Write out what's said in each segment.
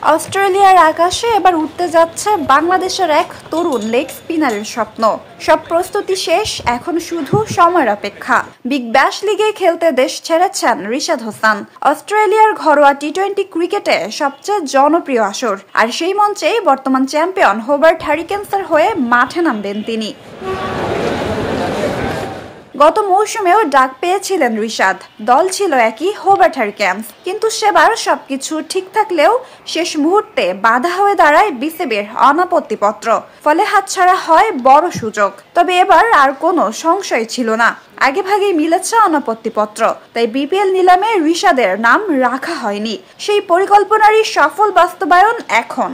অস্ট্রেলিয়ার আকাশে এবার উঠতে যাচ্ছে বাংলাদেশের এক তরুণ লেগ স্পিনারের স্বপ্ন। সব প্রস্তুতি শেষ, এখন শুধু সময়ের অপেক্ষা। বিগ ব্যাশ লিগে খেলতে দেশ ছেড়েছেন রিশাদ হোসান। অস্ট্রেলিয়ার ঘরোয়া টি-20 ক্রিকেটে সবচেয়ে জনপ্রিয় আসর, আর সেই মঞ্চেই বর্তমান চ্যাম্পিয়ন হোবার্ট হ্যারিকেন্সের হয়ে মাঠে নামবেন তিনি। গত মৌসুমেও ডাক পেয়েছিলেন রিশাদ। দল ছিল একই, হোবার্ট হ্যারিকেন্স। কিন্তু সেবার সবকিছু ঠিক থাকলেও শেষ মুহূর্তে বাধা হয়ে দাঁড়ায় বিসিবির অনাপত্তিপত্র। ফলে হাতছাড়া হয় বড় সুযোগ। তবে এবার আর কোনো সংশয় ছিল না, আগেভাগেই মিলেছে অনাপত্তিপত্র। তাই বিপিএল নিলামে রিশাদের নাম রাখা হয়নি। সেই পরিকল্পনারই সফল বাস্তবায়ন এখন।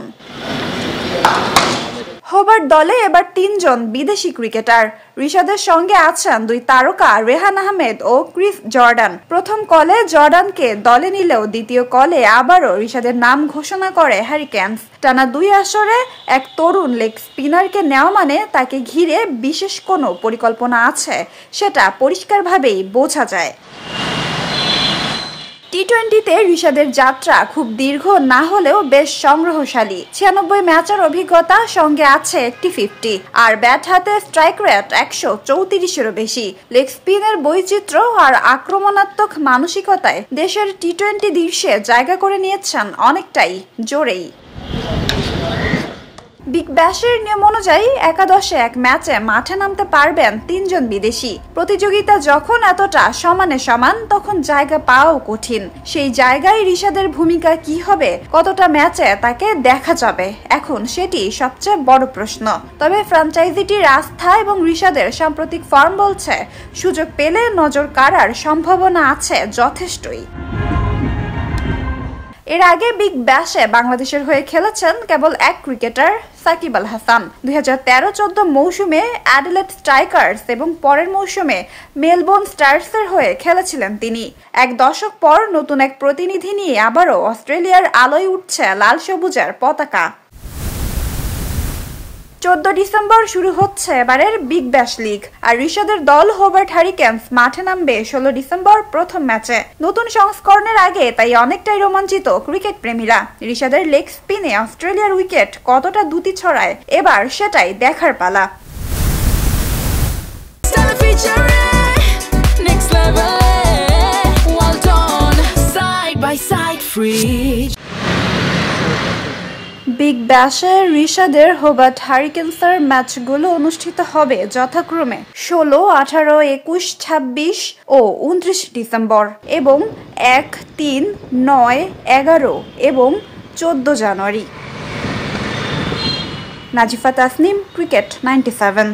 হোবার্ট দলে এবার ৩ জন বিদেশি ক্রিকেটার। রিশাদের সঙ্গে আছেন 2 তারকা রেহান আহমেদ ও ক্রিস জর্ডান। প্রথম কলে জর্ডানকে দলে নিলেও দ্বিতীয় কলে আবারও রিশাদের নাম ঘোষণা করে হ্যারিকেন্স। টানা 2 আসরে এক তরুণ লেগ স্পিনারকে নেওয়া মানে তাকে ঘিরে বিশেষ কোনো পরিকল্পনা আছে, সেটা পরিষ্কারভাবেই বোঝা যায়। টি-20তে রিশাদের যাত্রা খুব দীর্ঘ না হলেও বেশ সংগ্রহশালী। 96 ম্যাচের অভিজ্ঞতা, সঙ্গে আছে একটি 50, আর ব্যাট হাতে স্ট্রাইক রেট 134-এরও বেশি। লেগ স্পিনের বৈচিত্র্য আর আক্রমণাত্মক মানসিকতায় দেশের টি-20 দৃশ্যে জায়গা করে নিয়েছেন অনেকটাই জোরেই। বিগ ব্যাশের নিয়ম অনুযায়ী একাদশে এক ম্যাচে মাঠে নামতে পারবেন 3 জন বিদেশি। প্রতিযোগিতা যখন এতটা সমানে সমান, তখন জায়গা পাওয়াও কঠিন। সেই জায়গায় রিশাদের ভূমিকা কি হবে, কতটা ম্যাচে তাকে দেখা যাবে, এখন সেটি সবচেয়ে বড় প্রশ্ন। তবে ফ্র্যাঞ্চাইজিটির আস্থা এবং রিশাদের সাম্প্রতিক ফর্ম বলছে সুযোগ পেলে নজর কাড়ার সম্ভাবনা আছে যথেষ্টই। এর আগে বিগ ব্যাশে বাংলাদেশের হয়ে খেলেছেন কেবল এক ক্রিকেটার, সাকিব আল হাসান। 2013-14 মৌসুমে অ্যাডিলেড স্ট্রাইকার্স এবং পরের মৌসুমে মেলবোর্ন স্টার্সের হয়ে খেলেছিলেন তিনি। এক দশক পর নতুন এক প্রতিনিধি নিয়ে আবারও অস্ট্রেলিয়ার আলোয় উঠছে লাল সবুজের পতাকা। 14 ডিসেম্বর শুরু হচ্ছে এবারের বিগ ব্যাশ লিগ, আর রিশাদের দল হোবার্ট হ্যারিকেন্স মাঠে নামবে 16 ডিসেম্বর প্রথম ম্যাচে। নতুন সংস্করণের আগে তাই অনেকটাই রোমাঞ্চিত ক্রিকেট প্রেমীরা। রিশাদের লেগ স্পিনে অস্ট্রেলিয়ার উইকেট কতটা দ্যুতি ছড়ায় এবার সেটাই দেখার পালা। বিগ ব্যাশে রিশাদের হোবার্ট হ্যারিকেন্সের ম্যাচগুলো অনুষ্ঠিত হবে যথাক্রমে 16, 18, 21, 26 ও 29 ডিসেম্বর এবং 1, 3, 9, 11 এবং 14 জানুয়ারি। নাজিফা তাসনিম, ক্রিকেট 97।